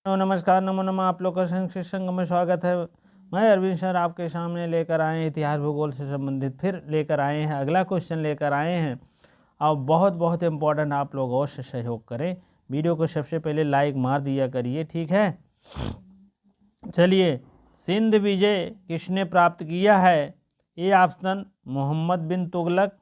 नमस्कार, नमो नमः। आप लोग का संस्कृत संघ में स्वागत है। मैं अरविंद सर आपके सामने लेकर आए हैं इतिहास भूगोल से संबंधित फिर लेकर आए हैं अगला क्वेश्चन लेकर आए हैं। और बहुत बहुत इम्पोर्टेंट, आप लोग और से सहयोग करें। वीडियो को सबसे पहले लाइक मार दिया करिए, ठीक है। चलिए, सिंध विजय किसने प्राप्त किया है? ए ऑप्शन मोहम्मद बिन तुगलक,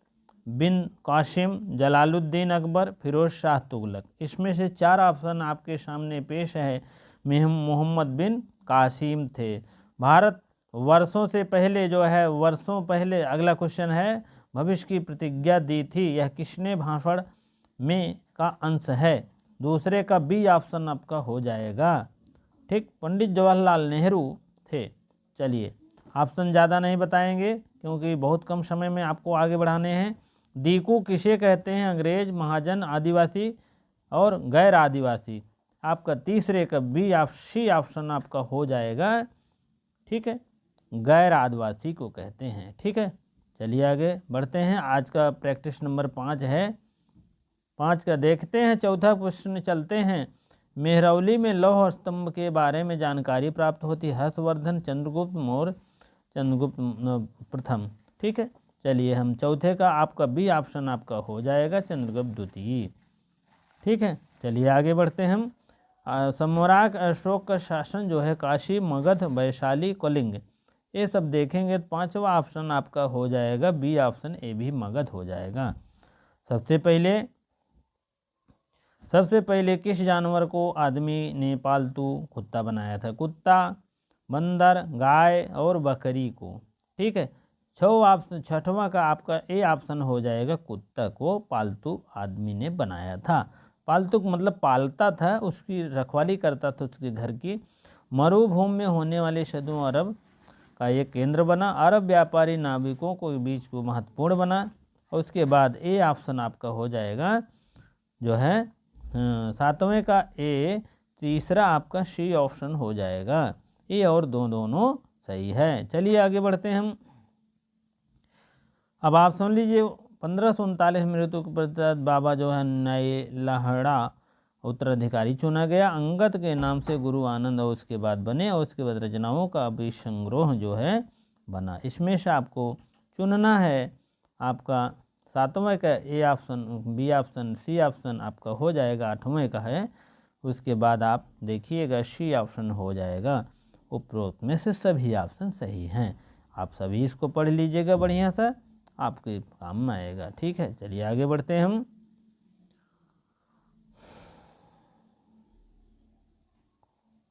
बिन कासिम, जलालुद्दीन अकबर, फिरोज शाह तुगलक। इसमें से 4 ऑप्शन आपके सामने पेश है। मोहम्मद बिन कासिम थे। भारत वर्षों से पहले जो है, वर्षों पहले, अगला क्वेश्चन है, भविष्य की प्रतिज्ञा दी थी, यह किसने भाषण में का अंश है? दूसरे का बी ऑप्शन आपका हो जाएगा, ठीक। पंडित जवाहरलाल नेहरू थे। चलिए, ऑप्शन ज़्यादा नहीं बताएंगे क्योंकि बहुत कम समय में आपको आगे बढ़ाने हैं। दीकू किसे कहते हैं? अंग्रेज, महाजन, आदिवासी और गैर आदिवासी। आपका तीसरे का सी ऑप्शन आपका हो जाएगा, ठीक है, गैर आदिवासी को कहते हैं, ठीक है। चलिए आगे बढ़ते हैं। आज का प्रैक्टिस नंबर 5 है। 5 का देखते हैं। चौथा क्वेश्चन चलते हैं। मेहरौली में लौह स्तंभ के बारे में जानकारी प्राप्त होती है। हर्षवर्धन, चंद्रगुप्त मौर्य, चंद्रगुप्त प्रथम, ठीक है। चलिए, हम चौथे का आपका बी ऑप्शन आपका हो जाएगा, चंद्रगुप्त द्वितीय, ठीक है। चलिए आगे बढ़ते हैं हम। सम्राट अशोक का शासन जो है काशी, मगध, वैशाली, कलिंग, ये सब देखेंगे तो 5वां ऑप्शन आपका हो जाएगा बी ऑप्शन, ए भी मगध हो जाएगा। सबसे पहले किस जानवर को आदमी ने पालतू कुत्ता बनाया था? कुत्ता, बंदर, गाय और बकरी को, ठीक है। छठवां का आपका ए ऑप्शन हो जाएगा, कुत्ता को पालतू आदमी ने बनाया था। पालतू मतलब पालता था, उसकी रखवाली करता था उसके घर की। मरुभूमि में होने वाले सदों अरब का एक केंद्र बना। अरब व्यापारी नाविकों को बीच को महत्वपूर्ण बना। और उसके बाद ए ऑप्शन आपका हो जाएगा जो है 7वें का ए, तीसरा आपका सी ऑप्शन हो जाएगा। ए और दोनों सही है। चलिए आगे बढ़ते हैं हम। अब आप सुन लीजिए। 1539 में मृत्यु के पश्चात बाबा जो है नए लहड़ा उत्तराधिकारी चुना गया। अंगद के नाम से गुरु आनंद और उसके बाद बने, और उसके बाद रचनाओं का अभिसंग्रह जो है बना। इसमें से आपको चुनना है। आपका 7वें का A option, B option, C option आपका हो जाएगा। 8वें का है, उसके बाद आप देखिएगा सी ऑप्शन हो जाएगा। उपरोक्त में से सभी ऑप्शन सही हैं। आप सभी इसको पढ़ लीजिएगा बढ़िया सा, आपके काम में आएगा, ठीक है। चलिए आगे बढ़ते हैं हम।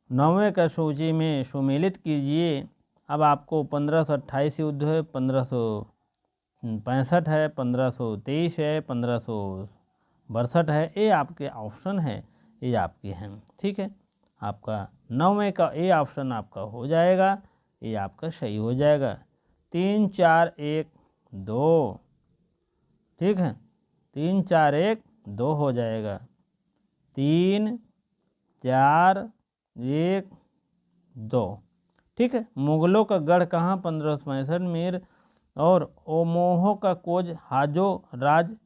नौवें का सूची में सुमेलित कीजिए। अब आपको 1528 युद्ध है, 1565 है, 1523 है, 1562 है, ये आपके ऑप्शन है, ये आपके हैं, ठीक है। आपका 9वें का ए ऑप्शन आपका हो जाएगा, ये आपका सही हो जाएगा। 3 4 1 2, ठीक है। 3 4 1 2 हो जाएगा। 3 4 1 2, ठीक है। मुगलों का गढ़ कहाँ? 1565 मीर। और ओमोहो का कोज हाजो राज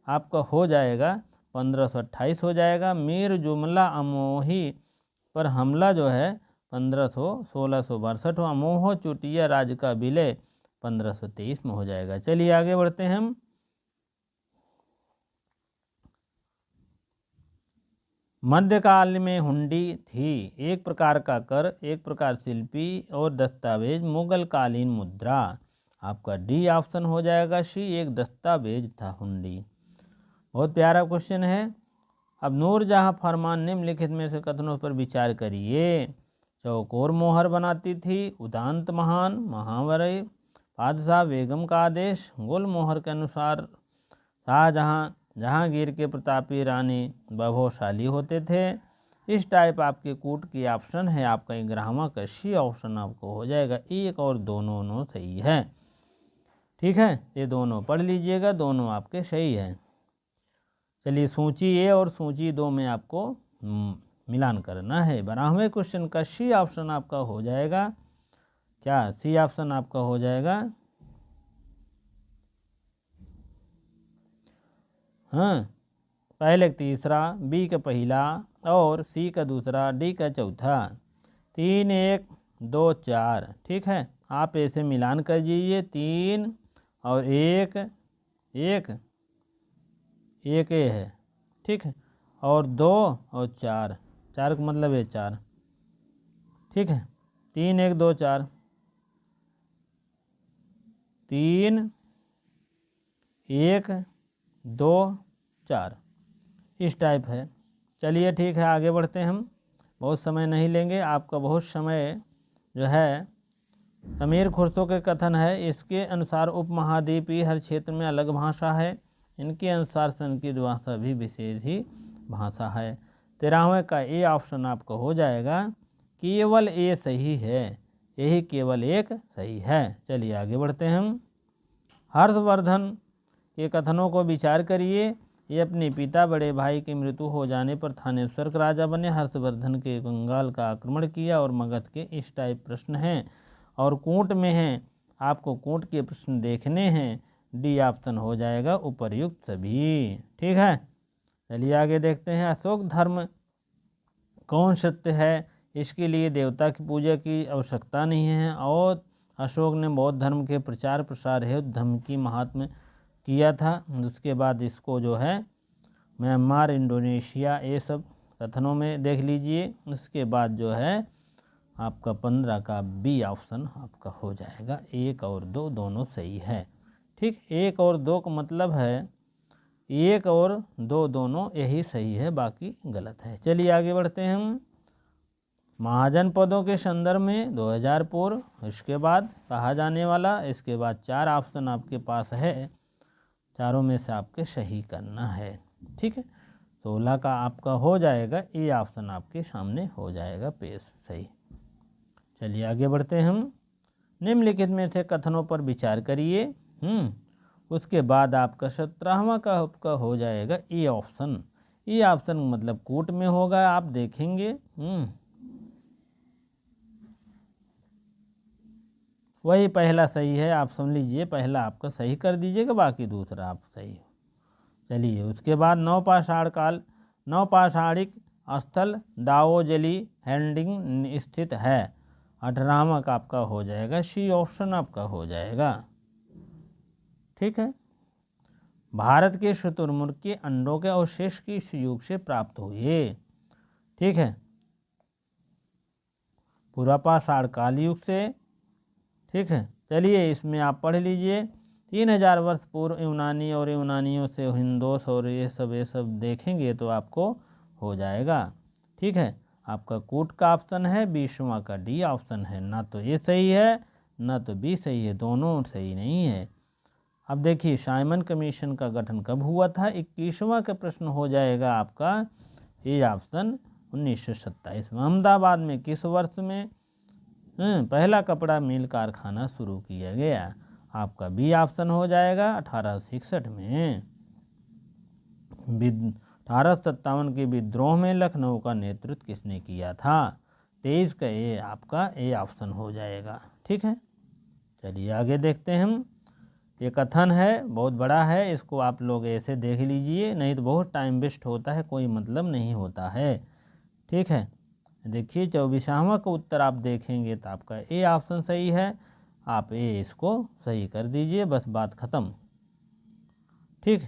आपका हो जाएगा 1528 हो जाएगा। मीर जुमला अमोही पर हमला जो है 1662। अमोहो चुटिया राज का विलय 1523 में हो जाएगा। चलिए आगे बढ़ते हैं हम। मध्यकाल में हुंडी थी एक प्रकार का कर, एक प्रकार शिल्पी और दस्तावेज, मुगल कालीन मुद्रा। आपका डी ऑप्शन हो जाएगा। सी एक दस्तावेज था हुंडी। बहुत प्यारा क्वेश्चन है। अब नूरजहां फरमान निम्नलिखित में से कथनों पर विचार करिए। चौकोर मोहर बनाती थी, उदांत महान, महावरय, बादशाह बेगम का आदेश। गुल मोहर के अनुसार शाहजहां जहांगीर के प्रतापी रानी वैभवशाली होते थे। इस टाइप आपके कूट की ऑप्शन है आपका 11वां का सी ऑप्शन आपको हो जाएगा। एक और दोनों सही है, ठीक है। ये दोनों पढ़ लीजिएगा, दोनों आपके सही है। चलिए, सूची ए और सूची 2 में आपको मिलान करना है। 12वें क्वेश्चन का सी ऑप्शन आपका हो जाएगा। क्या सी ऑप्शन आपका हो जाएगा? हाँ, पहले तीसरा, बी का पहला, और सी का दूसरा, डी का चौथा। 3 1 2 4। ठीक है, आप ऐसे मिलान कर दीजिए। 3 और 1 1 1 ये है। ठीक है, और 2 और 4 4 का मतलब है 4। ठीक है, 3 1 2 4, 3 1 2 4 इस टाइप है। चलिए ठीक है, आगे बढ़ते हैं हम। बहुत समय नहीं लेंगे आपका, बहुत समय जो है अमीर खुर्सो के कथन है। इसके अनुसार उपमहाद्वीपीय हर क्षेत्र में अलग भाषा है। इनके अनुसार संस्कृत भाषा भी विशेष ही भाषा है। 13वें का ए ऑप्शन आपका हो जाएगा। केवल ए सही है, यही केवल एक सही है। चलिए आगे बढ़ते हैं हम। हर्षवर्धन के कथनों को विचार करिए। ये अपने पिता बड़े भाई की मृत्यु हो जाने पर थानेश्वर के राजा बने। हर्षवर्धन के बंगाल का आक्रमण किया और मगध के। इस टाइप प्रश्न हैं और कूट में हैं, आपको कूट के प्रश्न देखने हैं। डी ऑप्शन हो जाएगा उपर्युक्त सभी। ठीक है, चलिए आगे देखते हैं। अशोक धर्म कौन सत्य है? इसके लिए देवता की पूजा की आवश्यकता नहीं है और अशोक ने बौद्ध धर्म के प्रचार प्रसार हेतु धर्म की महात्म्य किया था। उसके बाद इसको जो है म्यांमार, इंडोनेशिया, ये सब कथनों में देख लीजिए। उसके बाद जो है आपका 15 का बी ऑप्शन आपका हो जाएगा। 1 और 2 दोनों सही है। ठीक, 1 और 2 का मतलब है 1 और 2 दोनों यही सही है, बाकी गलत है। चलिए आगे बढ़ते हैं हम। महाजनपदों के संदर्भ में 2000 पूर्व, इसके बाद कहा जाने वाला, इसके बाद 4 ऑप्शन आपके पास है। चारों में से आपके सही करना है। ठीक है, 16 का आपका हो जाएगा। ए ऑप्शन आपके सामने हो जाएगा पेश सही। चलिए आगे बढ़ते हैं हम। निम्नलिखित में से कथनों पर विचार करिए। उसके बाद आपका 17वां का आपका हो जाएगा ए ऑप्शन। ए ऑप्शन मतलब कूट में होगा, आप देखेंगे। वही पहला सही है, आप समझ लीजिए। पहला आपका सही कर दीजिएगा, बाकी दूसरा आप सही। चलिए उसके बाद नवपाषाण काल, नवपाषाणिक स्थल दावोजली हैंडिंग स्थित है। 18वां का आपका हो जाएगा सी ऑप्शन आपका हो जाएगा। ठीक है, भारत के शुतुरमुर्ग के अंडों के अवशेष किस युग से प्राप्त हुए? ठीक है, पुरापाषाण काल युग से। ठीक है, चलिए इसमें आप पढ़ लीजिए। 3000 वर्ष पूर्व यूनानी और यूनानियों से हिंदोस और ये सब देखेंगे तो आपको हो जाएगा। ठीक है, आपका कूट का ऑप्शन है। 20वां का डी ऑप्शन है। ना तो ये सही है ना तो बी सही है, दोनों सही नहीं है। अब देखिए साइमन कमीशन का गठन कब हुआ था? 21वां का प्रश्न हो जाएगा आपका ये ऑप्शन 1927 में। अहमदाबाद में किस वर्ष में पहला कपड़ा मिल कारखाना शुरू किया गया? आपका बी ऑप्शन हो जाएगा 1861 में। 1857 के विद्रोह में लखनऊ का नेतृत्व किसने किया था? 23 का ये आपका ए ऑप्शन हो जाएगा। ठीक है, चलिए आगे देखते हैं हम। ये कथन है, बहुत बड़ा है, इसको आप लोग ऐसे देख लीजिए, नहीं तो बहुत टाइम वेस्ट होता है, कोई मतलब नहीं होता है। ठीक है, देखिए 24वां का उत्तर आप देखेंगे तो आपका ए ऑप्शन सही है। आप ए इसको सही कर दीजिए, बस बात खत्म। ठीक,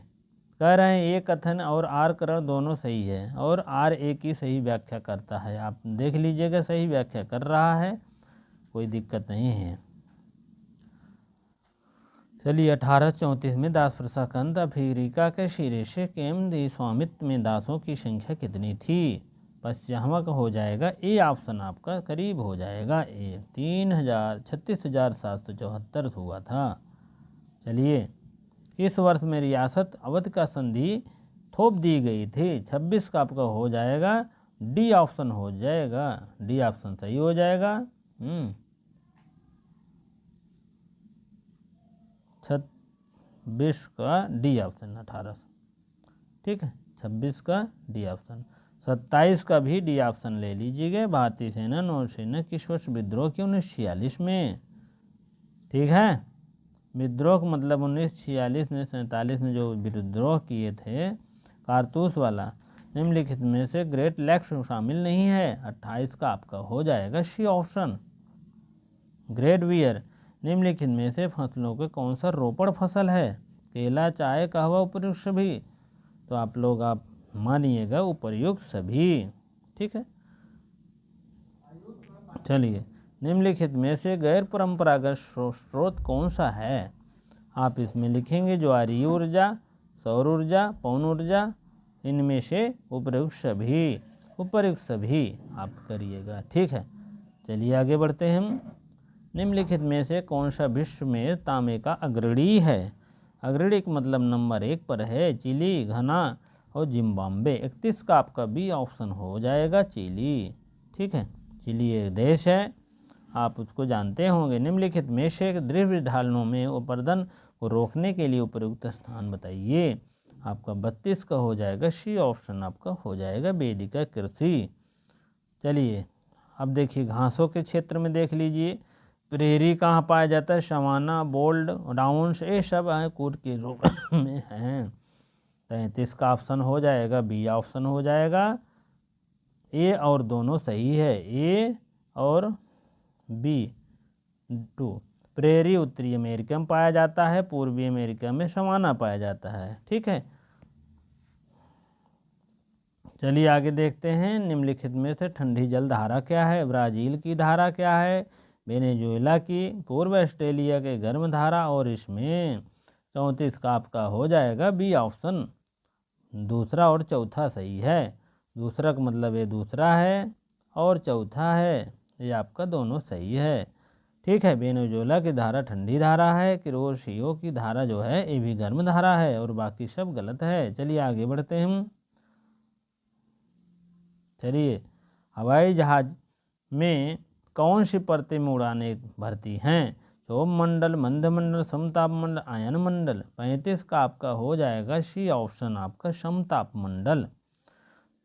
कह रहे हैं ए कथन और आर करण दोनों सही है और आर ए की सही व्याख्या करता है। आप देख लीजिएगा, सही व्याख्या कर रहा है, कोई दिक्कत नहीं है। चलिए 1834 में दास प्रथा का अंत। अफ्रीका के सिरे से केम स्वामित्व में दासों की संख्या कितनी थी? 25वां का हो जाएगा ए ऑप्शन आपका करीब हो जाएगा। ए 36,774 हुआ था। चलिए इस वर्ष में रियासत अवध का संधि थोप दी गई थी। 26 का आपका हो जाएगा डी ऑप्शन हो जाएगा। डी ऑप्शन सही हो जाएगा। 26 का डी ऑप्शन 1800। ठीक है, 26 का डी ऑप्शन। 27 का भी डी ऑप्शन ले लीजिएगा। भारतीय सेना नौसेना किस वर्ष विद्रोह की? 1946 में। ठीक है, विद्रोह मतलब 1946 में 47 में जो विद्रोह किए थे कारतूस वाला, निम्नलिखित में से ग्रेट लेक्स शामिल नहीं है। 28 का आपका हो जाएगा सी ऑप्शन। ग्रेट बियर, निम्नलिखित में से फसलों के कौन सा रोपड़ फसल है। केला, चाय, कहवा, उपयुक्त सभी। तो आप लोग आप मानिएगा उपयुक्त सभी। ठीक है, चलिए निम्नलिखित में से गैर परंपरागत स्रोत कौन सा है। आप इसमें लिखेंगे ज्वारीय ऊर्जा, सौर ऊर्जा, पवन ऊर्जा, इनमें से उपयुक्त सभी। उपयुक्त सभी आप करिएगा। ठीक है, चलिए आगे बढ़ते हैं हम। निम्नलिखित में से कौन सा विश्व में तांबे का अग्रणी है। अग्रणी का मतलब नंबर 1 पर है चिली, घना और जिम्बाब्वे। 31 का आपका बी ऑप्शन हो जाएगा चिली। ठीक है, चिली एक देश है, आप उसको जानते होंगे। निम्नलिखित में से दृढ़ ढालनों में अपरदन को रोकने के लिए उपयुक्त स्थान बताइए। आपका 32 का हो जाएगा सी ऑप्शन आपका हो जाएगा वेदिका कृषि। चलिए अब देखिए घासों के क्षेत्र में देख लीजिए। प्रेरी कहाँ पाया जाता है, सवाना, बोल्ड, डाउन्स, ये सब कूट के रूप में हैं। 33 का ऑप्शन हो जाएगा बी ऑप्शन हो जाएगा। ए और दोनों सही है, ए और बी 2। प्रेरी उत्तरी अमेरिका में पाया जाता है, पूर्वी अमेरिका में सवाना पाया जाता है। ठीक है, चलिए आगे देखते हैं। निम्नलिखित में से ठंडी जल धारा क्या है। ब्राज़ील की धारा क्या है, वेनेजुएला की, पूर्व ऑस्ट्रेलिया के गर्म धारा और इसमें 34 का आपका हो जाएगा बी ऑप्शन। दूसरा और चौथा सही है। दूसरा का मतलब ये दूसरा है और चौथा है ये आपका दोनों सही है। ठीक है, वेनेजुएला की धारा ठंडी धारा है, क्रोशियो की धारा जो है ये भी गर्म धारा है और बाकी सब गलत है। चलिए आगे बढ़ते हैं हम। चलिए हवाई जहाज में कौन सी परतें में उड़ानें भरती हैं। क्षोभ मंडल, मंदमंडल, समताप मंडल, आयन मंडल। 35 का आपका हो जाएगा सी ऑप्शन आपका समताप मंडल।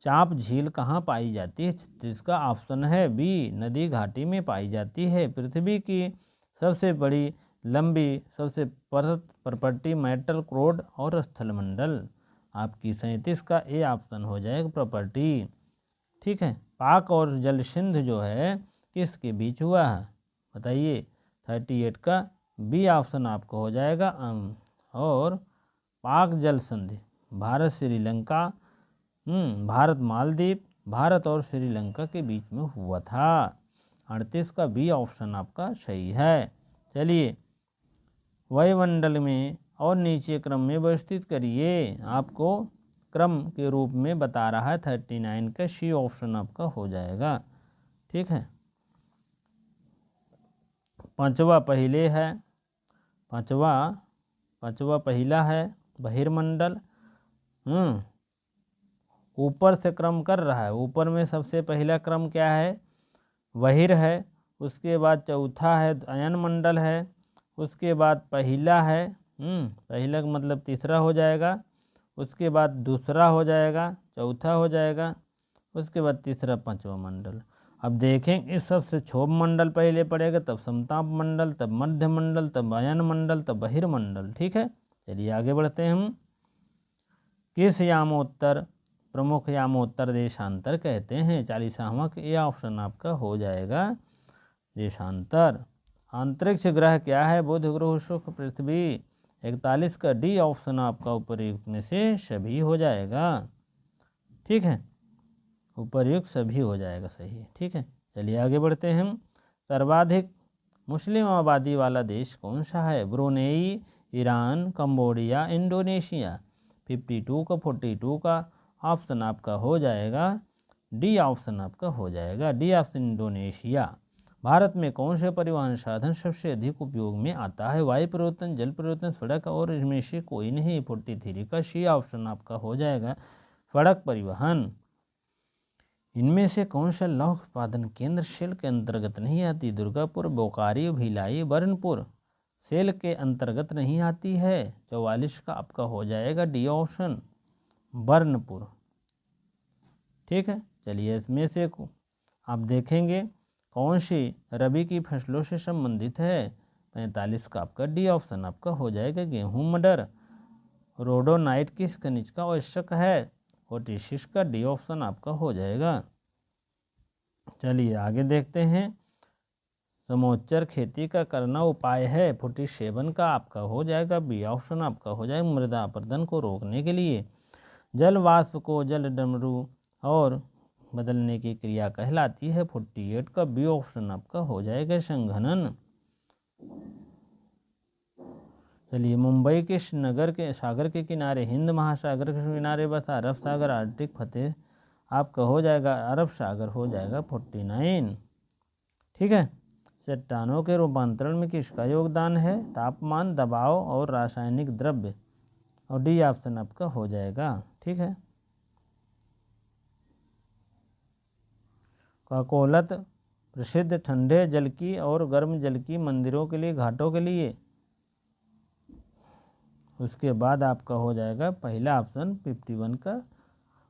चांप झील कहाँ पाई जाती है। 36 का ऑप्शन है बी नदी घाटी में पाई जाती है। पृथ्वी की सबसे बड़ी लंबी सबसे प्रॉपर्टी मेटल क्रोड और स्थलमंडल। आपकी 37 का ए ऑप्शन हो जाएगा प्रॉपर्टी। ठीक है, पाक और जल सिंध जो है किसके बीच हुआ है बताइए। 38 का बी ऑप्शन आपको हो जाएगा। और पाक जल संधि भारत श्रीलंका, भारत मालदीव, भारत और श्रीलंका के बीच में हुआ था। 38 का बी ऑप्शन आपका सही है। चलिए वायुमंडल में और नीचे क्रम में व्यवस्थित करिए। आपको क्रम के रूप में बता रहा है। 39 का सी ऑप्शन आपका हो जाएगा। ठीक है, पांचवा पहले है, पांचवा पहला है बहिर्मंडल। ऊपर से क्रम कर रहा है। ऊपर में सबसे पहला क्रम क्या है, बहिर है। उसके बाद चौथा है अयन मंडल है। उसके बाद पहला है, पहला का मतलब तीसरा हो जाएगा। उसके बाद दूसरा हो जाएगा, चौथा हो जाएगा। उसके बाद तीसरा पांचवा मंडल। अब देखें इस सबसे क्षोभ मंडल पहले पड़ेगा, तब समताप मंडल, तब मध्य मंडल, तब अयन मंडल, तब बहिर्मंडल। ठीक है, चलिए आगे बढ़ते हैं हम। किस यामोत्तर प्रमुख यामोत्तर देशांतर कहते हैं। 40वां ये ऑप्शन आपका हो जाएगा देशांतर। अंतरिक्ष ग्रह क्या है, बुध, ग्रह, शुक्र, पृथ्वी। 41 का डी ऑप्शन आपका उपयुक्त में से सभी हो जाएगा। ठीक है, उपयुक्त सभी हो जाएगा सही। ठीक है, चलिए आगे बढ़ते हैं हम। सर्वाधिक मुस्लिम आबादी वाला देश कौन सा है। Brunei, Iran, Cambodia, Indonesia. 52 का 42 का ऑप्शन आपका हो जाएगा डी ऑप्शन आपका हो जाएगा डी ऑप्शन इंडोनेशिया। भारत में कौन से परिवहन साधन सबसे अधिक उपयोग में आता है। वायु परिवर्तन, जल परिवर्तन, सड़क और इनमें से कोई नहीं। 43 का सी ऑप्शन आपका हो जाएगा सड़क परिवहन। इनमें से कौन सा लौह उत्पादन केंद्र सेल के अंतर्गत नहीं आती। दुर्गापुर, बोकारो, भिलाई, बर्नपुर सेल के अंतर्गत नहीं आती है। 44 का आपका हो जाएगा डी ऑप्शन बर्नपुर। ठीक है, चलिए इसमें से आप देखेंगे कौन सी रबी की फसलों से संबंधित है। 45 का आपका डी ऑप्शन आपका हो जाएगा गेहूं, मटर। रोडोनाइट किस खनिज का आवश्यक है। 46 का डी ऑप्शन आपका हो जाएगा। चलिए आगे देखते हैं। समोच्चर खेती का करना उपाय है, 47 का आपका हो जाएगा बी ऑप्शन आपका हो जाएगा, मृदा अपरदन को रोकने के लिए। जल वाष्प को जल डमरू और बदलने की क्रिया कहलाती है, 48 का बी ऑप्शन आपका हो जाएगा संघनन। चलिए मुंबई के नगर के सागर के किनारे, हिंद महासागर के किनारे बसा अरब सागर आर्कटिक फतेह आपका हो जाएगा अरब सागर हो जाएगा 49। ठीक है। चट्टानों के रूपांतरण में किसका योगदान है, तापमान, दबाव और रासायनिक द्रव्य, और डी ऑप्शन आपका हो जाएगा। ठीक है। काकोलत प्रसिद्ध ठंडे जल की और गर्म जल की मंदिरों के लिए, घाटों के लिए। उसके बाद आपका हो जाएगा पहला ऑप्शन 51 का,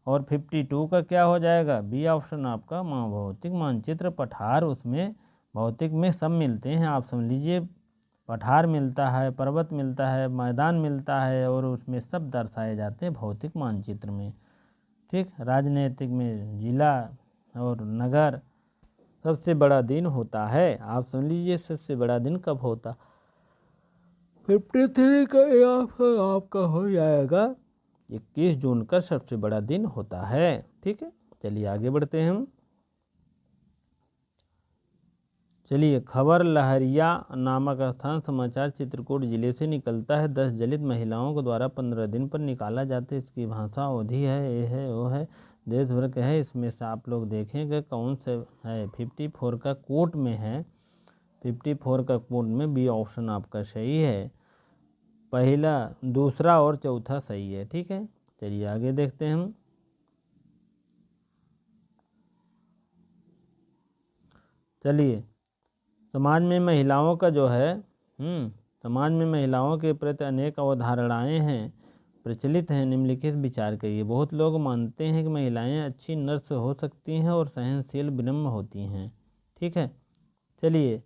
और 52 का क्या हो जाएगा, बी ऑप्शन आपका भौतिक मानचित्र पठार, उसमें भौतिक में सब मिलते हैं। आप समझ लीजिए पठार मिलता है, पर्वत मिलता है, मैदान मिलता है, और उसमें सब दर्शाए जाते हैं भौतिक मानचित्र में। ठीक। राजनीतिक में जिला और नगर। सबसे बड़ा दिन होता है, आप समझ लीजिए सबसे बड़ा दिन कब होता, 53 का आपका हो जाएगा 21 जून का सबसे बड़ा दिन होता है। ठीक है। चलिए आगे बढ़ते हैं हम। चलिए खबर लहरिया नामक स्थान समाचार चित्रकूट जिले से निकलता है। 10 दलित महिलाओं को द्वारा 15 दिन पर निकाला जाता है। इसकी भाषा अवधी है, ये है वो है, देश भर के है। इसमें से आप लोग देखेंगे कौन से है। 54 का कोट में है, 54 का कोट में बी ऑप्शन आपका सही है, पहला दूसरा और चौथा सही है। ठीक है। चलिए आगे देखते हैं हम। चलिए समाज में महिलाओं का जो है समाज में महिलाओं के प्रति अनेक अवधारणाएं हैं, प्रचलित हैं, निम्नलिखित विचार करिए। बहुत लोग मानते हैं कि महिलाएं अच्छी नर्स हो सकती हैं और सहनशील विनम्र होती हैं। ठीक है। चलिए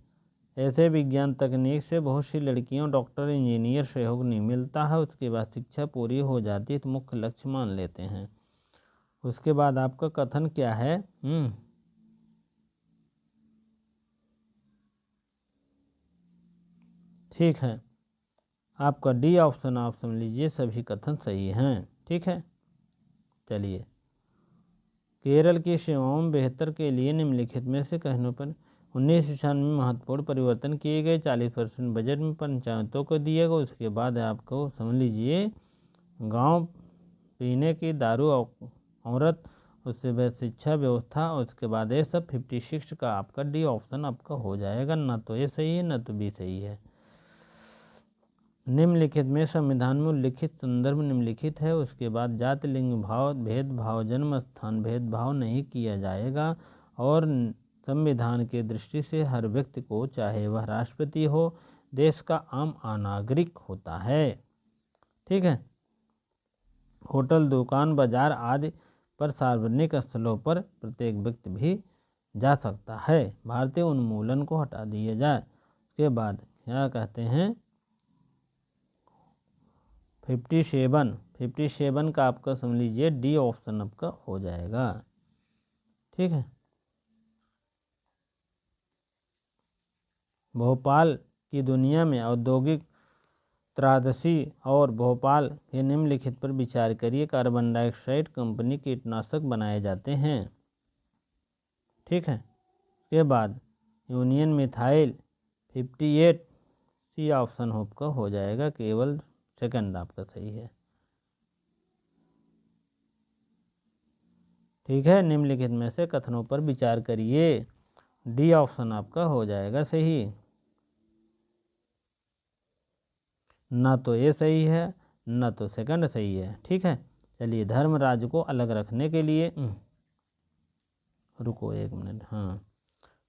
ऐसे विज्ञान तकनीक से बहुत सी लड़कियों डॉक्टर इंजीनियर सहयोग नहीं मिलता है, उसके बाद शिक्षा पूरी हो जाती है तो मुख्य लक्ष्य मान लेते हैं। उसके बाद आपका कथन क्या है, ठीक है, आपका डी ऑप्शन आप समझ लीजिए सभी कथन सही हैं। ठीक है। चलिए केरल की सेवाओं में बेहतर के लिए निम्नलिखित में से कहने पर 1996 में महत्वपूर्ण परिवर्तन किए गए। 40% बजट में पंचायतों को दिया गया। उसके बाद आपको समझ लीजिए गांव पीने की दारू औरत, उसके बाद शिक्षा व्यवस्था, उसके बाद ये सब 56 का आपका डी ऑप्शन आपका हो जाएगा। ना तो ये सही है ना तो बी सही है। निम्नलिखित में संविधान में उल्लिखित संदर्भ निम्नलिखित है। उसके बाद जाति लिंग भाव भेदभाव जन्म स्थान भेदभाव नहीं किया जाएगा, और संविधान के दृष्टि से हर व्यक्ति को, चाहे वह राष्ट्रपति हो, देश का आम नागरिक होता है। ठीक है। होटल दुकान बाजार आदि पर सार्वजनिक स्थलों पर प्रत्येक व्यक्ति भी जा सकता है। भारतीय उन्मूलन को हटा दिया जाए। उसके बाद क्या कहते हैं 57 का आपका समझ लीजिए डी ऑप्शन आपका हो जाएगा। ठीक है। भोपाल की दुनिया में औद्योगिक त्रासदी और भोपाल के निम्नलिखित पर विचार करिए। कार्बन डाइऑक्साइड कंपनी कीटनाशक बनाए जाते हैं। ठीक है। उसके बाद यूनियन मिथाइल 58 सी ऑप्शन आपका हो जाएगा, केवल सेकंड आपका सही है। ठीक है। निम्नलिखित में से कथनों पर विचार करिए। डी ऑप्शन आपका हो जाएगा सही, ना तो ये सही है ना तो सेकंड सही है। ठीक है। चलिए धर्म राज्य को अलग रखने के लिए रुको एक मिनट, हाँ,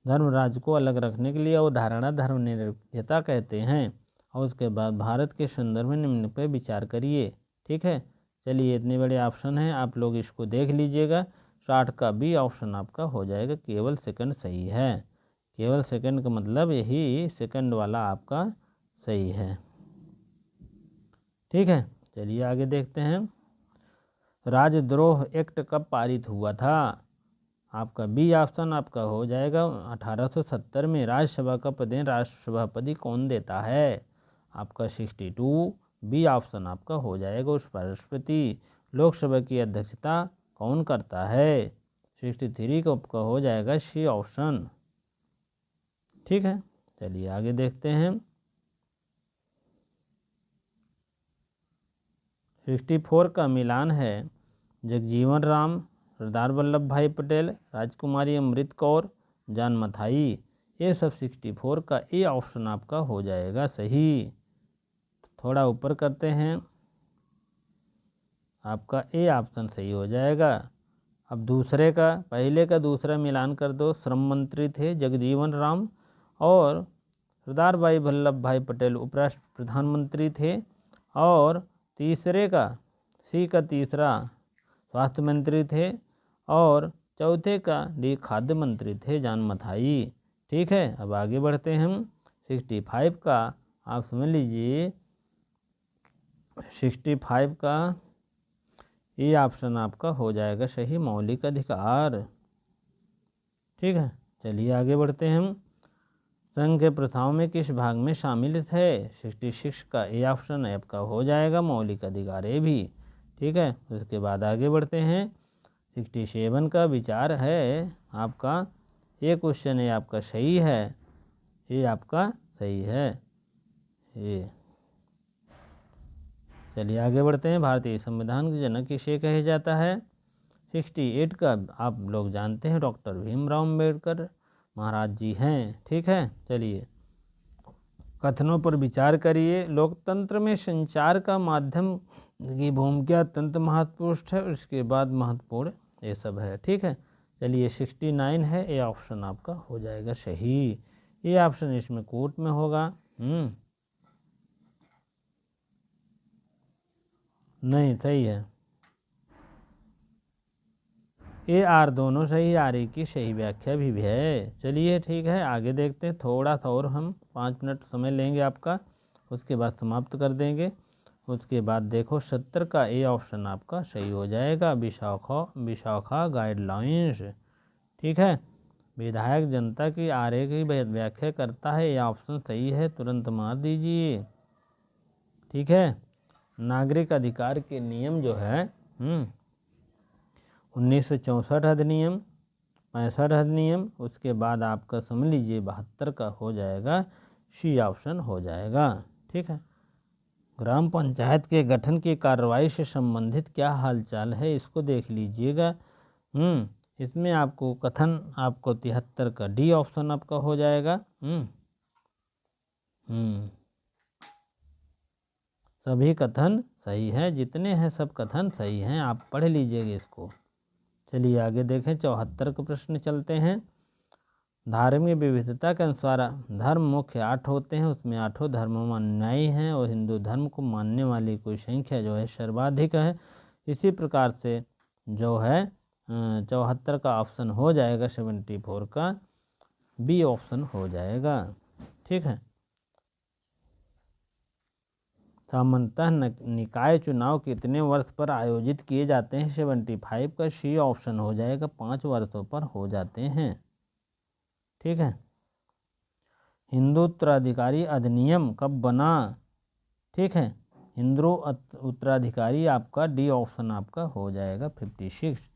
धर्म राज्य को अलग रखने के लिए अवधारणा धर्मनिरपेक्षता कहते हैं। और उसके बाद भारत के संदर्भ में निम्न पर विचार करिए। ठीक है। चलिए इतने बड़े ऑप्शन हैं, आप लोग इसको देख लीजिएगा। 60 का बी ऑप्शन आपका हो जाएगा, केवल सेकंड सही है। केवल सेकंड का मतलब यही सेकंड वाला आपका सही है। ठीक है। चलिए आगे देखते हैं। राजद्रोह एक्ट कब पारित हुआ था? आपका बी ऑप्शन आपका हो जाएगा 1870 में। राज्यसभा का पद राष्ट्रपति कौन देता है? आपका 62 बी ऑप्शन आपका हो जाएगा उपराष्ट्रपति। लोकसभा की अध्यक्षता कौन करता है? 63 का आपका हो जाएगा सी ऑप्शन। ठीक है, चलिए आगे देखते हैं। 64 का मिलान है जगजीवन राम, सरदार वल्लभ भाई पटेल, राजकुमारी अमृत कौर, जान मथाई। ये सब 64 का ए ऑप्शन आपका हो जाएगा सही। थोड़ा ऊपर करते हैं, आपका ए ऑप्शन सही हो जाएगा। अब दूसरे का पहले का दूसरा मिलान कर दो। श्रम मंत्री थे जगजीवन राम और सरदार भाई वल्लभ भाई पटेल उपराष्ट्र प्रधानमंत्री थे। और तीसरे का सी का तीसरा स्वास्थ्य मंत्री थे। और चौथे का डी खाद्य मंत्री थे जान मथाई। ठीक है, अब आगे बढ़ते हैं हम। 65 का आप समझ लीजिए 65 का ये ऑप्शन आपका हो जाएगा सही, मौलिक अधिकार। ठीक है, चलिए आगे बढ़ते हैं हम। संघ के प्रथाओं में किस भाग में शामिल है? 66 का ए ऑप्शन आपका हो जाएगा मौलिक अधिकार ये भी। ठीक है, उसके बाद आगे बढ़ते हैं। 67 का विचार है आपका, ये क्वेश्चन है आपका सही है, ये आपका सही है ये। चलिए आगे बढ़ते हैं। भारतीय संविधान के जनक किसे कहे जाता है? 68 का आप लोग जानते हैं डॉक्टर भीमराव अम्बेडकर महाराज जी हैं। ठीक है, चलिए कथनों पर विचार करिए। लोकतंत्र में संचार का माध्यम की भूमिका अत्यंत महत्वपूर्ण है, उसके बाद महत्वपूर्ण ये सब है। ठीक है, चलिए 69 है, ये ऑप्शन आपका हो जाएगा सही। ये ऑप्शन इसमें कोर्ट में होगा। नहीं सही है, ए आर दोनों सही, आर ए की सही व्याख्या भी है। चलिए ठीक है, आगे देखते हैं। थोड़ा सा और हम 5 मिनट समय लेंगे आपका, उसके बाद समाप्त कर देंगे। उसके बाद देखो 70 का ए ऑप्शन आपका सही हो जाएगा, विशाखा गाइडलाइंस। ठीक है, विधायक जनता की आर ए की व्याख्या करता है, ये ऑप्शन सही है, तुरंत मार दीजिए। ठीक है, नागरिक अधिकार के नियम जो है 1964 अधिनियम, 65 अधिनियम, उसके बाद आपका समझ लीजिए 72 का हो जाएगा सी ऑप्शन हो जाएगा। ठीक है, ग्राम पंचायत के गठन की कार्रवाई से संबंधित क्या हालचाल है इसको देख लीजिएगा। इसमें आपको कथन आपको 73 का डी ऑप्शन आपका हो जाएगा। सभी कथन सही हैं, जितने हैं सब कथन सही हैं, आप पढ़ लीजिएगा इसको। चलिए आगे देखें, 74 का प्रश्न चलते हैं। धार्मिक विविधता के अनुसार धर्म मुख्य 8 होते हैं, उसमें 8 धर्मों में अन्यायी हैं और हिंदू धर्म को मानने वाली कोई संख्या जो है सर्वाधिक है। इसी प्रकार से जो है 74 का ऑप्शन हो जाएगा 74 का बी ऑप्शन हो जाएगा। ठीक है, सामान्यतः निकाय चुनाव कितने वर्ष पर आयोजित किए जाते हैं? 75 का सी ऑप्शन हो जाएगा, 5 वर्षों पर हो जाते हैं। ठीक है, हिंदू उत्तराधिकारी अधिनियम कब बना? ठीक है, हिंदू उत्तराधिकारी आपका डी ऑप्शन आपका हो जाएगा 56।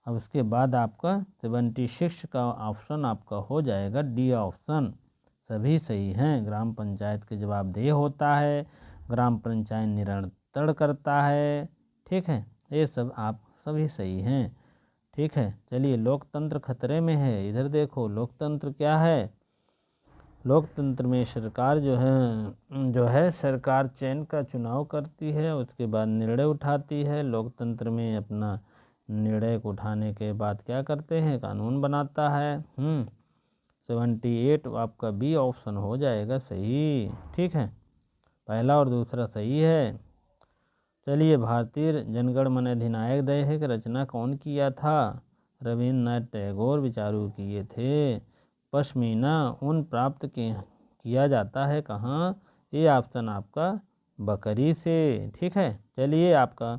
अब उसके बाद आपका 76 का ऑप्शन आपका हो जाएगा डी ऑप्शन। सभी सही हैं। ग्राम पंचायत के जवाबदेह होता है, ग्राम पंचायत नियंत्रण करता है। ठीक है, ये सब आप सभी सही हैं। ठीक है, चलिए लोकतंत्र खतरे में है, इधर देखो लोकतंत्र क्या है। लोकतंत्र में सरकार जो है सरकार चयन का चुनाव करती है, उसके बाद निर्णय उठाती है। लोकतंत्र में अपना निर्णय को उठाने के बाद क्या करते हैं, कानून बनाता है। 78 आपका बी ऑप्शन हो जाएगा सही। ठीक है, पहला और दूसरा सही है। चलिए, भारतीय जनगण मन अधिनायक दय की रचना कौन किया था? रविन्द्रनाथ टैगोर विचारू किए थे। पश्मीना ऊन प्राप्त किया जाता है कहाँ? ये ऑप्शन आपका बकरी से। ठीक है, चलिए आपका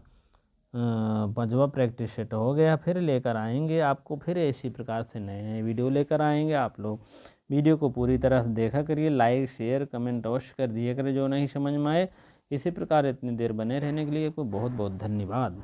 5वां प्रैक्टिस सेट हो गया। फिर लेकर आएंगे आपको, फिर इसी प्रकार से नए नए वीडियो लेकर आएंगे। आप लोग वीडियो को पूरी तरह से देखा करिए, लाइक शेयर कमेंट अवश्य कर दिया करिए जो नहीं समझ में आए। इसी प्रकार इतनी देर बने रहने के लिए आपको बहुत बहुत धन्यवाद।